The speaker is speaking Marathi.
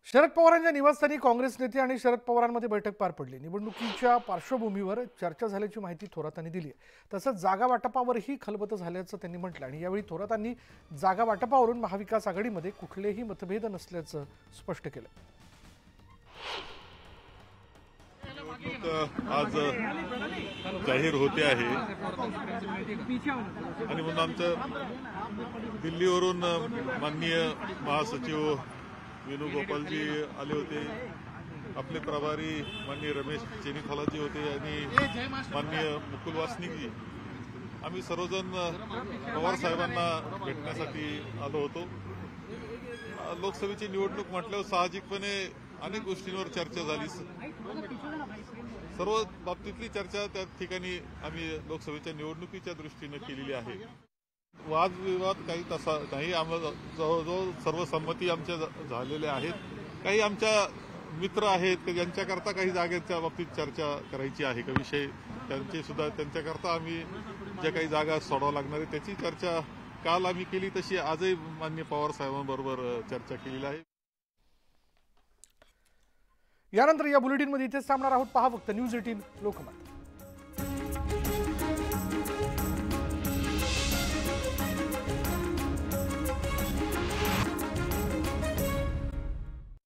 शरद पवारांच्या निवासस्थानी काँग्रेस नेते आणि शरद पवारांमध्ये बैठक पार पडली। निवडणुकीच्या पार्श्वभूमीवर चर्चा झाल्याची माहिती थोरातांनी दिली आहे। तसंच जागा वाटपावरही खलबत झाल्याचं त्यांनी म्हटलं आणि यावेळी थोरातांनी जागा वाटपावरून महाविकास आघाडीमध्ये कुठलेही मतभेद नसल्याचं स्पष्ट केलं। आज जाहीर होते आहे आणि म्हणून आमचं दिल्लीवरून माननीय महासचिव वेणुगोपालजी आले होते, आपले प्रभारी माननीय रमेश चेनीथालाजी होते आणि माननीय मुकुल वासनिकजी, आम्ही सर्वजण पवार साहेबांना भेटण्यासाठी आलो होतो। लोकसभेची निवडणूक म्हटल्यावर साहजिकपणे अनेक गोष्टींवर चर्चा झाली। सर्व बाबतीतली चर्चा त्या ठिकाणी आम्ही लोकसभेच्या निवडणुकीच्या दृष्टीने केलेली आहे। वादविवाद काही तसा नाही, आम्हाला जवळजवळ सर्व संमती आमच्या झालेल्या आहेत। काही आमच्या मित्र आहेत की ज्यांच्याकरता काही जागेच्या बाबतीत चर्चा करायची आहे का विषय, त्यांचे सुद्धा त्यांच्याकरता आम्ही ज्या काही जागा सोडावं लागणार आहे त्याची चर्चा काल आम्ही केली, तशी आजही माननीय पवार साहेबांबरोबर चर्चा केलेली आहे। यानंतर या बुलेटिनमध्ये इथेच थांबणार आहोत। पहा फक्त न्यूज 18 लोकमत।